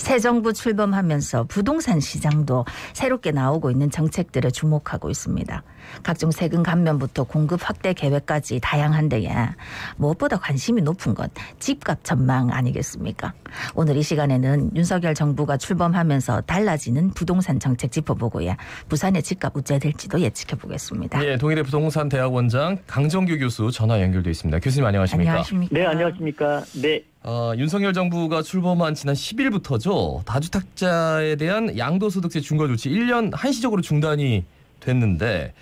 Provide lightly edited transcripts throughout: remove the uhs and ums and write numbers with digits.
새 정부 출범하면서 부동산 시장도 새롭게 나오고 있는 정책들에 주목하고 있습니다. 각종 세금 감면부터 공급 확대 계획까지 다양한데요. 무엇보다 관심이 높은 건 집값 전망 아니겠습니까? 오늘 이 시간에는 윤석열 정부가 출범하면서 달라지는 부동산 정책 짚어보고요. 부산의 집값 어찌 될지도 예측해보겠습니다. 예, 동일대 부동산 대학원장 강정규 교수 전화 연결돼 있습니다. 교수님 안녕하십니까? 안녕하십니까? 네, 안녕하십니까? 네. 윤석열 정부가 출범한 지난 10일부터죠. 다주택자에 대한 양도소득세 중과 조치 1년 한시적으로 중단이 됐는데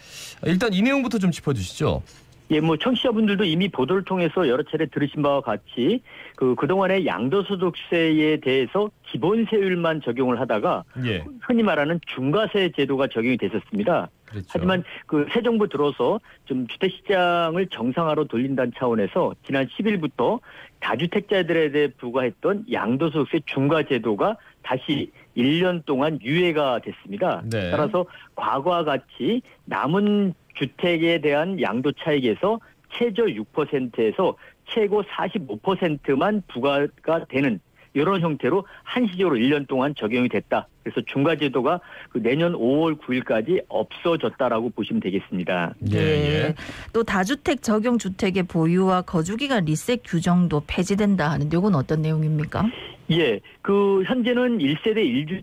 일단 이 내용부터 좀 짚어주시죠. 예, 청취자분들도 이미 보도를 통해서 여러 차례 들으신 바와 같이 그동안의 양도소득세에 대해서 기본세율만 적용을 하다가 흔히 말하는 중과세 제도가 적용이 됐었습니다. 그렇죠. 하지만 새 정부 들어서 좀 주택시장을 정상화로 돌린다는 차원에서 지난 10일부터 다주택자들에 대해 부과했던 양도소득세 중과 제도가 다시 1년 동안 유예가 됐습니다. 네. 따라서 과거와 같이 남은 주택에 대한 양도 차익에서 최저 6%에서 최고 45%만 부과가 되는 이런 형태로 한시적으로 1년 동안 적용이 됐다. 그래서 중과제도가 내년 5월 9일까지 없어졌다라고 보시면 되겠습니다. 예. 또 다주택 적용 주택의 보유와 거주기간 리셋 규정도 폐지된다 하는데 이건 어떤 내용입니까? 예, 현재는 1세대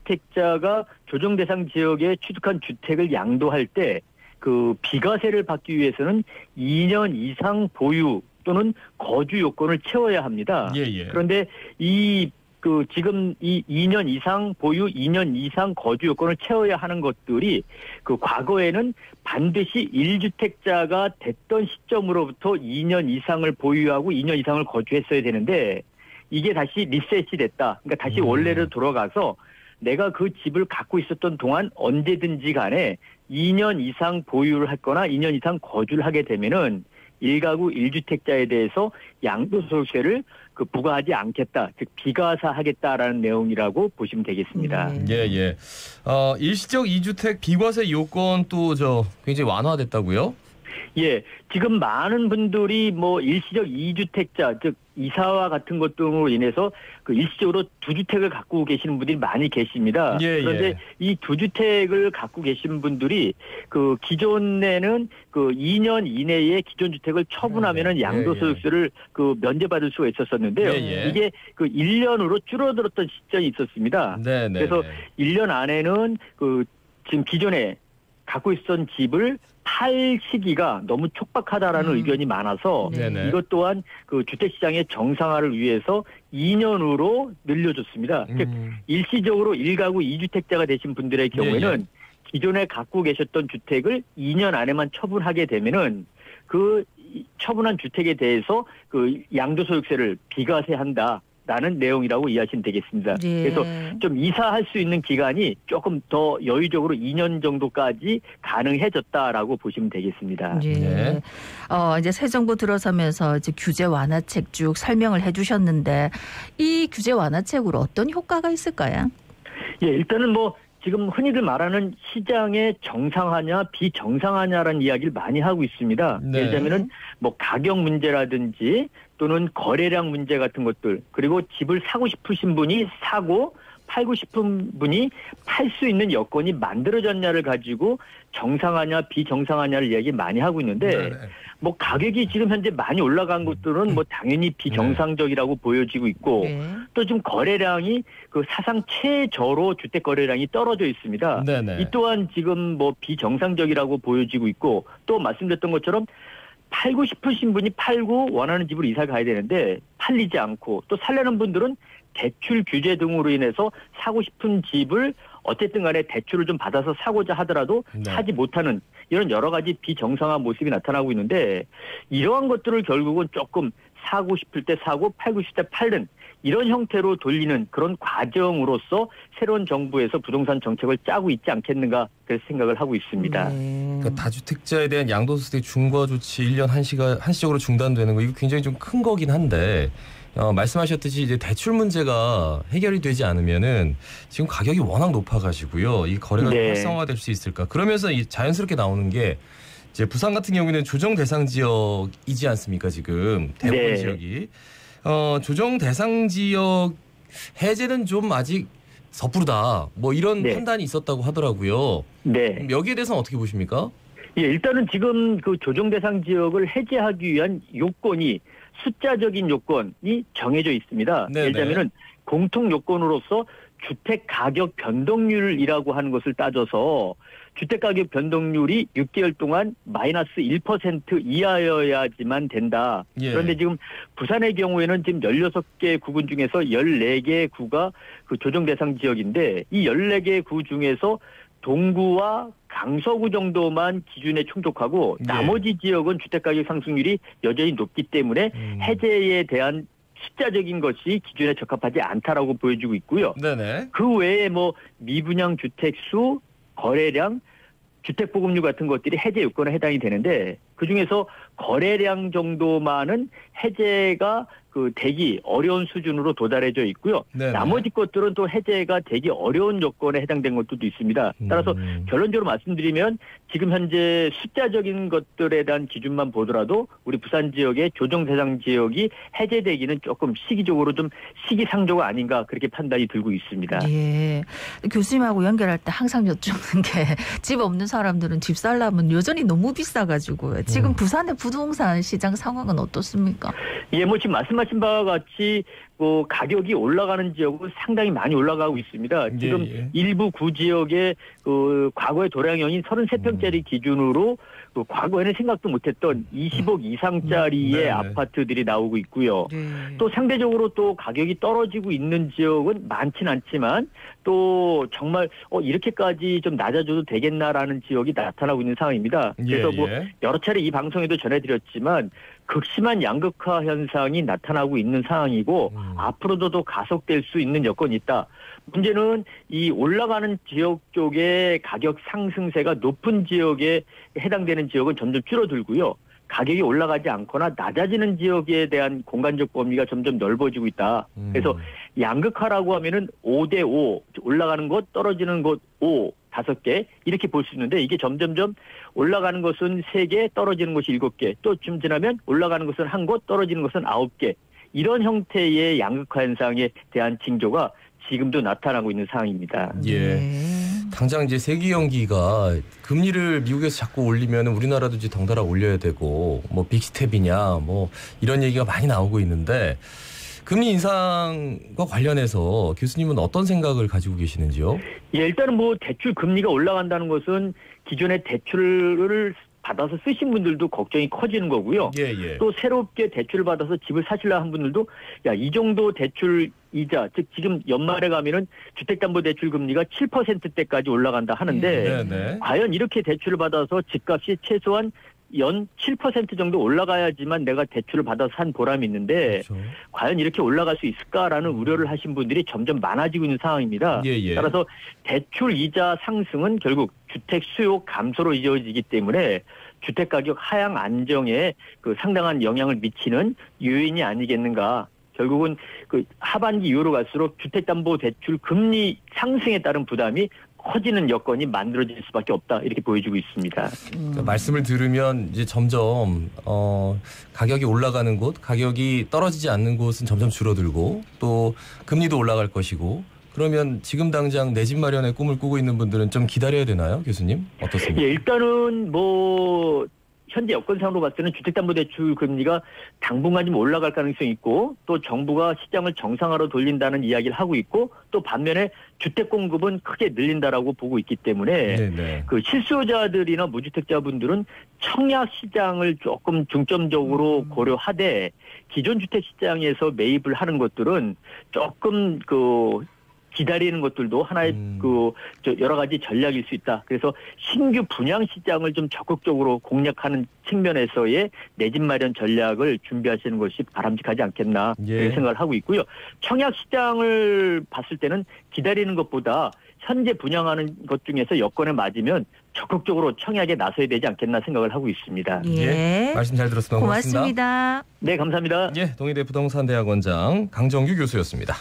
1주택자가 조정 대상 지역에 취득한 주택을 양도할 때 비과세를 받기 위해서는 2년 이상 보유 또는 거주 요건을 채워야 합니다. 그런데 지금 이 2년 이상 보유, 2년 이상 거주 요건을 채워야 하는 것들이 과거에는 반드시 1주택자가 됐던 시점으로부터 2년 이상을 보유하고 2년 이상을 거주했어야 되는데 이게 다시 리셋이 됐다. 그러니까 다시 원래로 돌아가서 내가 그 집을 갖고 있었던 동안 언제든지 간에 2년 이상 보유를 했거나 2년 이상 거주를 하게 되면은 1가구 1주택자에 대해서 양도소득세를 부과하지 않겠다. 즉 비과세하겠다라는 내용이라고 보시면 되겠습니다. 예. 일시적 2주택 비과세 요건 또 굉장히 완화됐다고요? 예. 지금 많은 분들이 일시적 2주택자 즉 이사와 같은 것 등으로 인해서 일시적으로 2주택을 갖고 계시는 분들이 많이 계십니다. 그런데 이 2주택을 갖고 계신 분들이 기존에는 2년 이내에 기존 주택을 처분하면은 양도소득세를 면제받을 수가 있었었는데요. 이게 1년으로 줄어들었던 시점이 있었습니다. 그래서 1년 안에는 지금 기존에 갖고 있었던 집을 팔 시기가 너무 촉박하다라는 의견이 많아서 이것 또한 주택시장의 정상화를 위해서 2년으로 늘려줬습니다. 즉 일시적으로 1가구 2주택자가 되신 분들의 경우에는 기존에 갖고 계셨던 주택을 2년 안에만 처분하게 되면은 처분한 주택에 대해서 양도소득세를 비과세한다. 라는 내용이라고 이해하시면 되겠습니다. 그래서 좀 이사할 수 있는 기간이 조금 더 여유적으로 2년 정도까지 가능해졌다라고 보시면 되겠습니다. 이제 새 정부 들어서면서 이제 규제 완화책 쭉 설명을 해주셨는데 이 규제 완화책으로 어떤 효과가 있을까요? 예, 일단은 지금 흔히들 말하는 시장의 정상화냐 비정상화냐라는 이야기를 많이 하고 있습니다. 예를 들자면은 가격 문제라든지 또는 거래량 문제 같은 것들 그리고 집을 사고 싶으신 분이 사고 팔고 싶은 분이 팔 수 있는 여건이 만들어졌냐를 가지고 정상화냐 비정상화냐를 이야기 많이 하고 있는데 가격이 지금 현재 많이 올라간 것들은 당연히 비정상적이라고 보여지고 있고 또 지금 거래량이 사상 최저로 주택 거래량이 떨어져 있습니다. 이 또한 지금 비정상적이라고 보여지고 있고 또 말씀드렸던 것처럼 팔고 싶으신 분이 팔고 원하는 집으로 이사 가야 되는데 팔리지 않고 또 살려는 분들은 대출 규제 등으로 인해서 사고 싶은 집을 어쨌든 간에 대출을 좀 받아서 사고자 하더라도 사지 못하는 이런 여러 가지 비정상화 모습이 나타나고 있는데 이러한 것들을 결국은 조금 사고 싶을 때 사고 팔고 싶을 때 팔는 이런 형태로 돌리는 그런 과정으로서 새로운 정부에서 부동산 정책을 짜고 있지 않겠는가 그래서 생각을 하고 있습니다. 그러니까 다주택자에 대한 양도소득세 중과 조치 1년 한시적으로 중단되는 거 이거 굉장히 좀 큰 거긴 한데 말씀하셨듯이 이제 대출 문제가 해결이 되지 않으면은 지금 가격이 워낙 높아가지고요. 이 거래가 좀 활성화될 수 있을까? 그러면서 자연스럽게 나오는 게 이제 부산 같은 경우에는 조정 대상 지역이지 않습니까? 지금 대부분 지역이 조정 대상 지역 해제는 좀 아직 섣부르다. 뭐 이런 네. 판단이 있었다고 하더라고요. 네. 여기에 대해서는 어떻게 보십니까? 예, 일단은 지금 그 조정 대상 지역을 해제하기 위한 요건이 숫자적인 요건이 정해져 있습니다. 네네. 예를 들면은 공통 요건으로서 주택 가격 변동률이라고 하는 것을 따져서 주택 가격 변동률이 6개월 동안 마이너스 1% 이하여야지만 된다. 예. 그런데 지금 부산의 경우에는 지금 16개 구군 중에서 14개 구가 그 조정 대상 지역인데 이 14개 구 중에서 동구와 강서구 정도만 기준에 충족하고 네. 나머지 지역은 주택가격 상승률이 여전히 높기 때문에 해제에 대한 숫자적인 것이 기준에 적합하지 않다라고 보여지고 있고요. 네네. 그 외에 뭐 미분양 주택수, 거래량, 주택보급률 같은 것들이 해제 요건에 해당이 되는데 그중에서 거래량 정도만은 해제가 그 되기 어려운 수준으로 도달해져 있고요. 네네. 나머지 것들은 또 해제가 되기 어려운 요건에 해당된 것들도 있습니다. 따라서 결론적으로 말씀드리면 지금 현재 숫자적인 것들에 대한 기준만 보더라도 우리 부산 지역의 조정 대상 지역이 해제되기는 조금 시기적으로 좀 시기상조가 아닌가 그렇게 판단이 들고 있습니다. 예. 교수님하고 연결할 때 항상 여쭙는 게 집 없는 사람들은 집 살려면 여전히 너무 비싸가지고요. 지금 부산의 부동산 시장 상황은 어떻습니까? 예, 뭐 지금 말씀하신 바와 같이 뭐 가격이 올라가는 지역은 상당히 많이 올라가고 있습니다. 지금 예. 일부 구 지역의 그 과거의 도량형인 33평짜리 기준으로 그 과거에는 생각도 못했던 20억 이상짜리의 네네. 아파트들이 나오고 있고요. 네. 또 상대적으로 또 가격이 떨어지고 있는 지역은 많진 않지만 또 정말 이렇게까지 좀 낮아져도 되겠나라는 지역이 나타나고 있는 상황입니다. 그래서 뭐 여러 차례 이 방송에도 전해드렸지만 극심한 양극화 현상이 나타나고 있는 상황이고 앞으로도 더 가속될 수 있는 여건이 있다. 문제는 이 올라가는 지역 쪽의 가격 상승세가 높은 지역에 해당되는 지역은 점점 줄어들고요. 가격이 올라가지 않거나 낮아지는 지역에 대한 공간적 범위가 점점 넓어지고 있다. 그래서 양극화라고 하면은 5대5 올라가는 곳 떨어지는 곳 5, 5개 이렇게 볼 수 있는데 이게 점점점 올라가는 것은 3개 떨어지는 것이 7개 또 좀 지나면 올라가는 것은 1곳 떨어지는 것은 9개 이런 형태의 양극화 현상에 대한 징조가 지금도 나타나고 있는 상황입니다. 예. 당장 이제 세기 연기가 금리를 미국에서 자꾸 올리면 우리나라도 이제 덩달아 올려야 되고 뭐 빅스텝이냐 뭐 이런 얘기가 많이 나오고 있는데 금리 인상과 관련해서 교수님은 어떤 생각을 가지고 계시는지요? 예, 일단은 뭐 대출 금리가 올라간다는 것은 기존의 대출을 받아서 쓰신 분들도 걱정이 커지는 거고요. 예. 또 새롭게 대출을 받아서 집을 사시려 한 분들도 이 정도 대출 이자, 즉 지금 연말에 가면은 주택담보대출 금리가 7%대까지 올라간다 하는데 네네. 과연 이렇게 대출을 받아서 집값이 최소한 연 7% 정도 올라가야지만 내가 대출을 받아서 산 보람이 있는데 그렇죠. 과연 이렇게 올라갈 수 있을까라는 우려를 하신 분들이 점점 많아지고 있는 상황입니다. 예. 따라서 대출 이자 상승은 결국 주택 수요 감소로 이어지기 때문에 주택 가격 하향 안정에 그 상당한 영향을 미치는 요인이 아니겠는가. 결국은 그 하반기 이후로 갈수록 주택담보대출 금리 상승에 따른 부담이 커지는 여건이 만들어질 수밖에 없다 이렇게 보여지고 있습니다. 그러니까 말씀을 들으면 이제 점점 가격이 올라가는 곳, 가격이 떨어지지 않는 곳은 점점 줄어들고 또 금리도 올라갈 것이고 그러면 지금 당장 내 집 마련의 꿈을 꾸고 있는 분들은 좀 기다려야 되나요, 교수님? 어떻습니까? 예, 일단은 뭐 현재 여건상으로 봤을 때는 주택담보대출 금리가 당분간 좀 올라갈 가능성이 있고 또 정부가 시장을 정상화로 돌린다는 이야기를 하고 있고 또 반면에 주택 공급은 크게 늘린다라고 보고 있기 때문에 네네. 그 실수요자들이나 무주택자분들은 청약 시장을 조금 중점적으로 고려하되 기존 주택 시장에서 매입을 하는 것들은 조금 기다리는 것들도 하나의 여러 가지 전략일 수 있다. 그래서 신규 분양 시장을 좀 적극적으로 공략하는 측면에서의 내 집 마련 전략을 준비하시는 것이 바람직하지 않겠나 생각을 하고 있고요. 청약 시장을 봤을 때는 기다리는 것보다 현재 분양하는 것 중에서 여건에 맞으면 적극적으로 청약에 나서야 되지 않겠나 생각을 하고 있습니다. 예. 말씀 잘 들었습니다. 고맙습니다. 네, 감사합니다. 예, 동의대 부동산대학원장 강정규 교수였습니다.